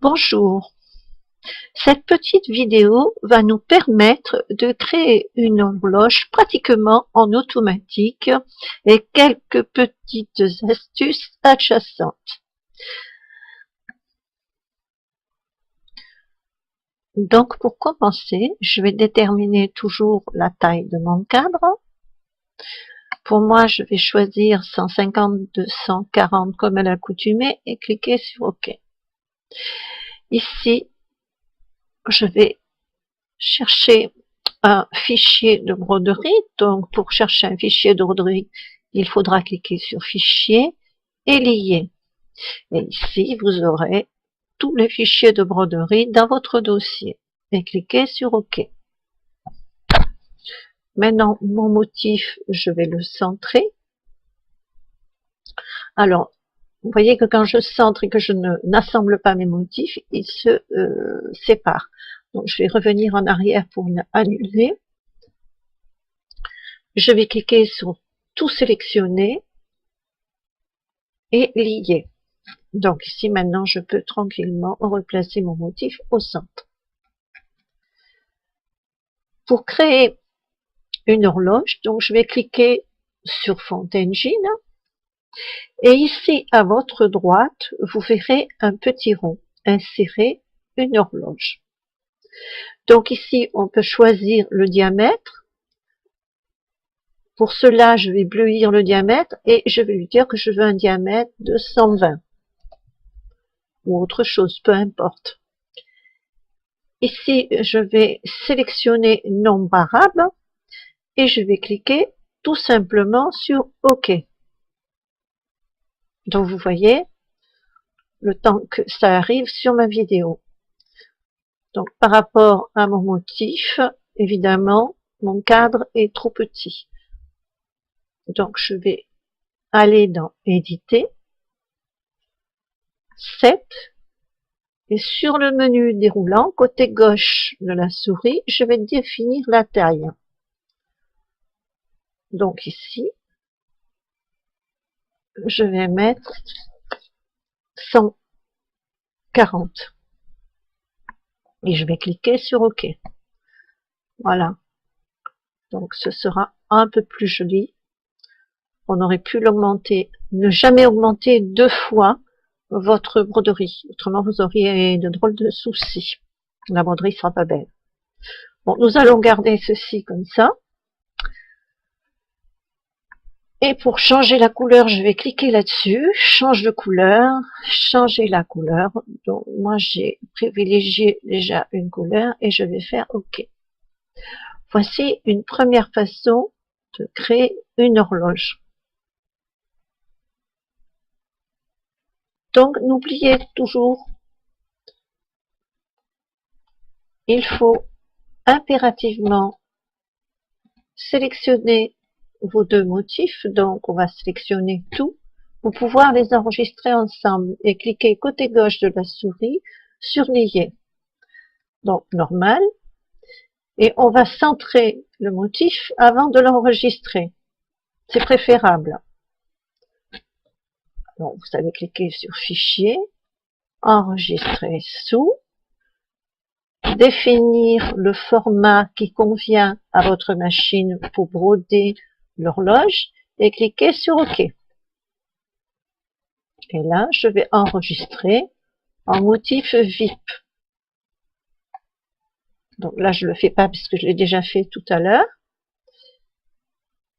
Bonjour, cette petite vidéo va nous permettre de créer une horloge pratiquement en automatique et quelques petites astuces adjacentes. Donc pour commencer, je vais déterminer toujours la taille de mon cadre. Pour moi, je vais choisir 150-240 comme à l'accoutumée et cliquer sur OK. Ici, je vais chercher un fichier de broderie. Donc, pour chercher un fichier de broderie, il faudra cliquer sur Fichier et lier. Et ici, vous aurez tous les fichiers de broderie dans votre dossier. Et cliquez sur OK. Maintenant, mon motif, je vais le centrer. Alors, vous voyez que quand je centre et que je n'assemble pas mes motifs, ils se séparent. Donc, je vais revenir en arrière pour annuler. Je vais cliquer sur tout sélectionner et lier. Donc ici maintenant je peux tranquillement replacer mon motif au centre. Pour créer une horloge, donc je vais cliquer sur Font Engine et ici à votre droite vous verrez un petit rond, insérer une horloge. Donc ici on peut choisir le diamètre. Pour cela je vais bleuir le diamètre et je vais lui dire que je veux un diamètre de 120 ou autre chose, peu importe. Ici, je vais sélectionner nombre arabe et je vais cliquer tout simplement sur OK. Donc, vous voyez, le temps que ça arrive sur ma vidéo. Donc, par rapport à mon motif, évidemment, mon cadre est trop petit. Donc, je vais aller dans Éditer, Set, et sur le menu déroulant, côté gauche de la souris, je vais définir la taille. Donc ici, je vais mettre 140 et je vais cliquer sur OK. Voilà, donc ce sera un peu plus joli. On aurait pu l'augmenter, ne jamais augmenter deux fois votre broderie, autrement vous auriez de drôles de soucis. La broderie sera pas belle. Bon, nous allons garder ceci comme ça. Et pour changer la couleur, je vais cliquer là-dessus, change de couleur, changer la couleur. Donc moi j'ai privilégié déjà une couleur et je vais faire OK. Voici une première façon de créer une horloge. Donc n'oubliez toujours, il faut impérativement sélectionner vos deux motifs. Donc on va sélectionner tout pour pouvoir les enregistrer ensemble et cliquer côté gauche de la souris sur lier. Donc normal. Et on va centrer le motif avant de l'enregistrer. C'est préférable. Donc, vous allez cliquer sur Fichier, Enregistrer sous, définir le format qui convient à votre machine pour broder l'horloge et cliquer sur OK. Et là, je vais enregistrer en motif VIP. Donc là, je ne le fais pas puisque je l'ai déjà fait tout à l'heure.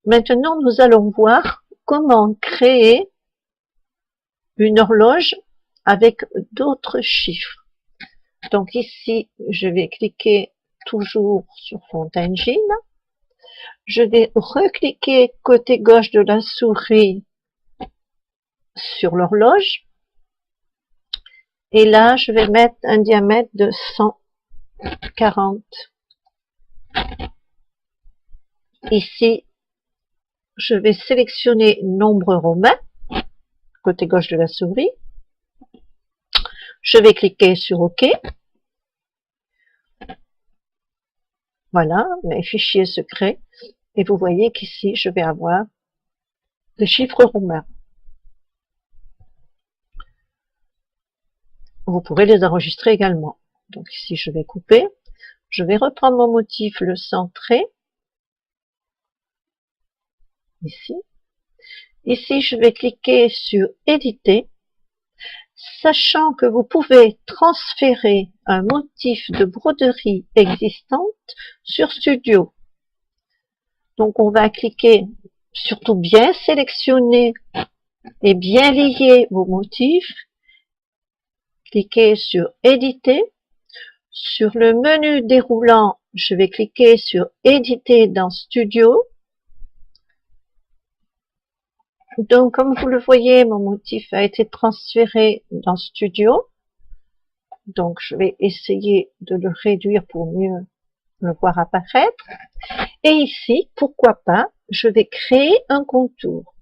Maintenant, nous allons voir comment créer une horloge avec d'autres chiffres. Donc ici, je vais cliquer toujours sur Font Engine. Je vais recliquer côté gauche de la souris sur l'horloge. Et là, je vais mettre un diamètre de 140. Ici, je vais sélectionner nombre romain, côté gauche de la souris. Je vais cliquer sur OK. Voilà, mes fichiers se créent. Et vous voyez qu'ici, je vais avoir des chiffres romains. vous pourrez les enregistrer également. Donc ici, je vais couper. Je vais reprendre mon motif, le centrer. Ici. Ici, je vais cliquer sur éditer, sachant que vous pouvez transférer un motif de broderie existante sur Studio. Donc, on va cliquer, surtout bien sélectionner et bien lier vos motifs. Cliquez sur éditer. Sur le menu déroulant, je vais cliquer sur éditer dans Studio. Donc, comme vous le voyez, mon motif a été transféré dans Studio. Donc, je vais essayer de le réduire pour mieux le voir apparaître. Et ici, pourquoi pas, je vais créer un contour.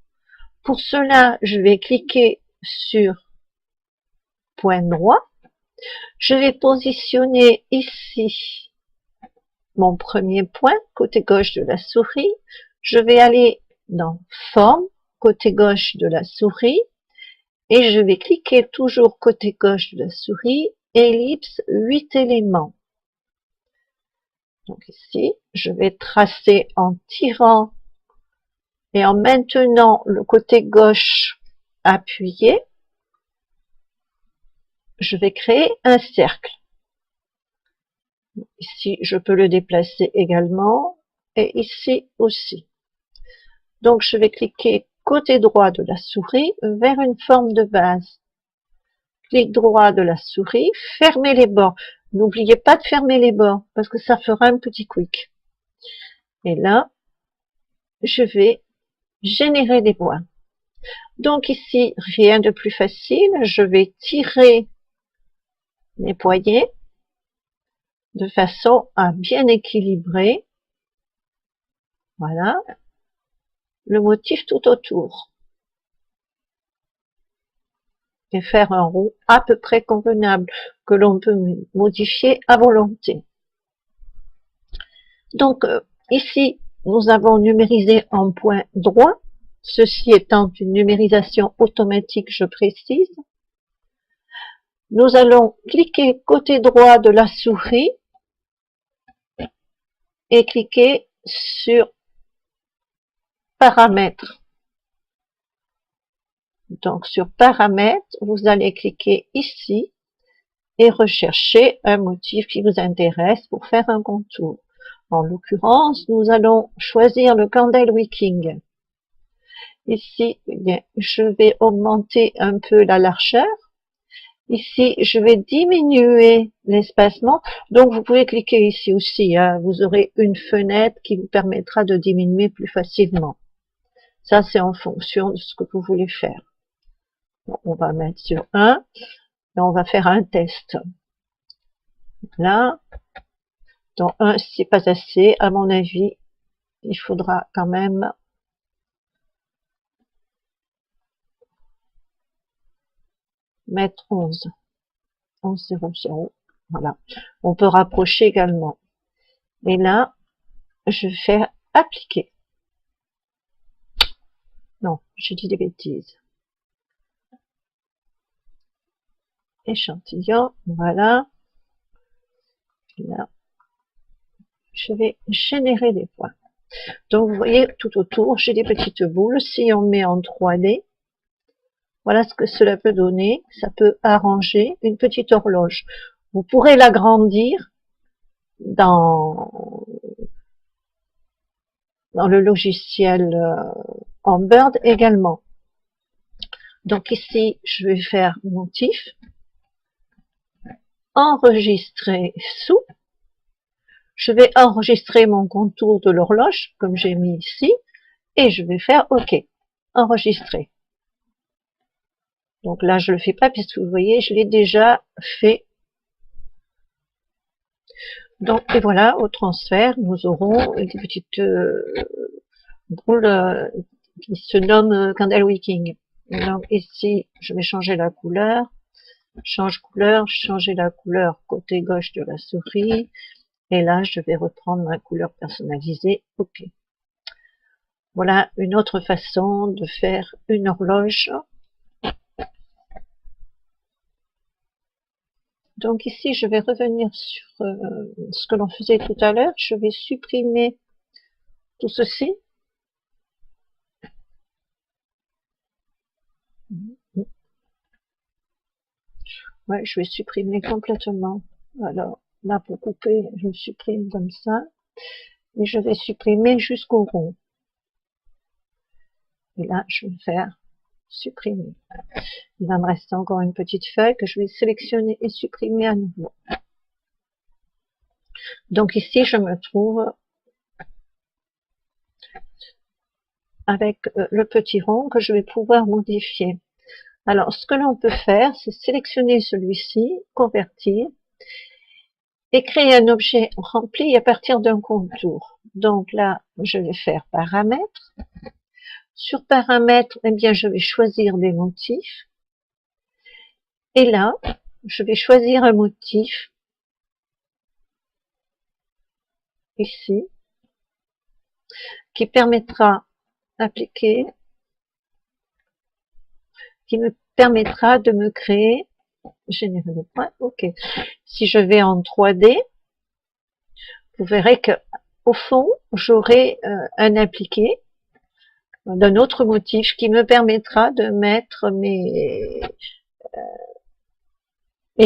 Pour cela, je vais cliquer sur point droit. Je vais positionner ici mon premier point, côté gauche de la souris. Je vais aller dans Forme, côté gauche de la souris. Et je vais cliquer toujours côté gauche de la souris, ellipse 8 éléments. Donc ici, je vais tracer en tirant et en maintenant le côté gauche appuyé. Je vais créer un cercle. Ici, je peux le déplacer également et ici aussi. Donc, je vais cliquer côté droit de la souris vers une forme de base. Clic droit de la souris, fermez les bords. N'oubliez pas de fermer les bords parce que ça fera un petit quick. Et là, je vais générer des points. Donc ici, rien de plus facile. Je vais tirer mes poignets de façon à bien équilibrer. Voilà. Le motif tout autour. Et faire un rond à peu près convenable que l'on peut modifier à volonté. Donc ici, nous avons numérisé en point droit, ceci étant une numérisation automatique, je précise. Nous allons cliquer côté droit de la souris et cliquer sur Paramètres. Donc sur Paramètres, vous allez cliquer ici et rechercher un motif qui vous intéresse pour faire un contour. En l'occurrence, nous allons choisir le Candle Wicking. Ici, je vais augmenter un peu la largeur. Ici, je vais diminuer l'espacement. Donc, vous pouvez cliquer ici aussi. Hein. Vous aurez une fenêtre qui vous permettra de diminuer plus facilement. Ça, c'est en fonction de ce que vous voulez faire. Bon, on va mettre sur 1 et on va faire un test. Là, dans 1, c'est pas assez. À mon avis, il faudra quand même mettre 11. 11,00. Voilà. On peut rapprocher également. Et là, je vais faire appliquer. Non, j'ai dit des bêtises. Échantillon, voilà. Là, je vais générer des points. Donc, vous voyez, tout autour, j'ai des petites boules. Si on met en 3D, voilà ce que cela peut donner. Ça peut arranger une petite horloge. Vous pourrez l'agrandir dans le logiciel Embird également. Donc ici, je vais faire motif, enregistrer sous. Je vais enregistrer mon contour de l'horloge, comme j'ai mis ici, et je vais faire OK, enregistrer. Donc là, je le fais pas, puisque vous voyez, je l'ai déjà fait. Donc, et voilà, au transfert, nous aurons des petites boules qui se nomment Candle Wicking. Donc ici, je vais changer la couleur. Change couleur, changer la couleur côté gauche de la souris. Et là, je vais reprendre ma couleur personnalisée. OK. Voilà une autre façon de faire une horloge. Donc ici, je vais revenir sur ce que l'on faisait tout à l'heure. Je vais supprimer tout ceci. Ouais, je vais supprimer complètement. Alors, là, pour couper, je supprime comme ça. Et je vais supprimer jusqu'au rond. Et là, je vais faire supprimer. Il va me rester encore une petite feuille que je vais sélectionner et supprimer à nouveau. Donc ici, je me trouve avec le petit rond que je vais pouvoir modifier. Alors, ce que l'on peut faire, c'est sélectionner celui-ci, convertir, et créer un objet rempli à partir d'un contour. Donc là, je vais faire paramètres. Sur paramètres, eh bien, je vais choisir des motifs. Et là, je vais choisir un motif, ici, qui permettra d'appliquer, qui me permettra de me créer, générer des points, ok. Si je vais en 3D, vous verrez que au fond, j'aurai un appliqué d'un autre motif qui me permettra de mettre mes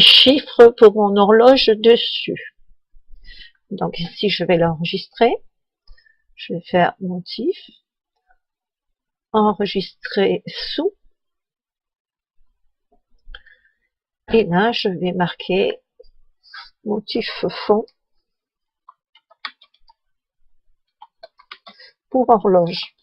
chiffres pour mon horloge dessus. Donc ici, je vais l'enregistrer. Je vais faire motif, enregistrer sous. Et là, je vais marquer motif fond pour horloge.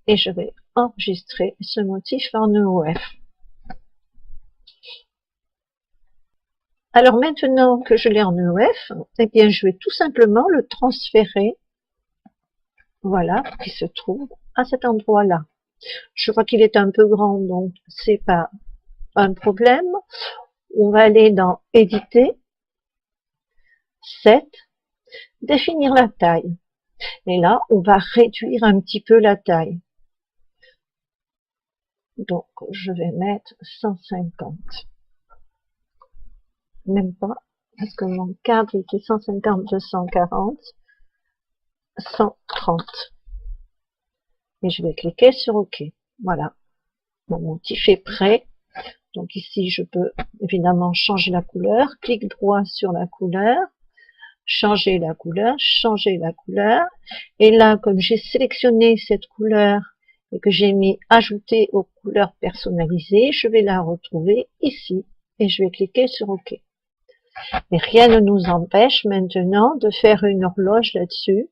Et je vais enregistrer ce motif en EOF. Alors maintenant que je l'ai en EOF, eh bien je vais tout simplement le transférer, voilà, qui se trouve à cet endroit-là. Je vois qu'il est un peu grand, donc c'est pas un problème. On va aller dans éditer, 7, définir la taille. Et là, on va réduire un petit peu la taille. Donc, je vais mettre 150. Même pas, parce que mon cadre était 150, 240, 130. Et je vais cliquer sur OK. Voilà. Mon motif est prêt. Donc ici, je peux évidemment changer la couleur. Clic droit sur la couleur. Changer la couleur. Changer la couleur. Et là, comme j'ai sélectionné cette couleur et que j'ai mis ajouter aux couleurs personnalisées, je vais la retrouver ici. Et je vais cliquer sur OK. Et rien ne nous empêche maintenant de faire une horloge là-dessus.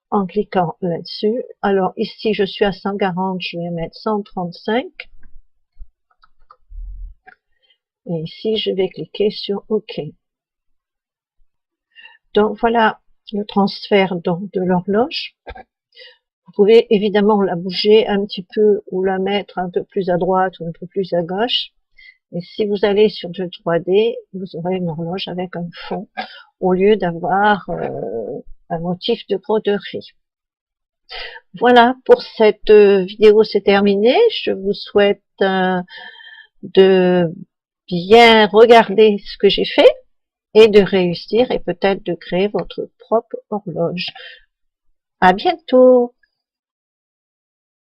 En cliquant là-dessus. Alors ici, je suis à 140, je vais mettre 135. Et ici, je vais cliquer sur OK. Donc voilà le transfert donc, de l'horloge. Vous pouvez évidemment la bouger un petit peu ou la mettre un peu plus à droite ou un peu plus à gauche. Et si vous allez sur du 3D, vous aurez une horloge avec un fond au lieu d'avoir un motif de broderie. Voilà, pour cette vidéo, c'est terminé. Je vous souhaite de bien regarder ce que j'ai fait et de réussir et peut-être de créer votre propre horloge. À bientôt!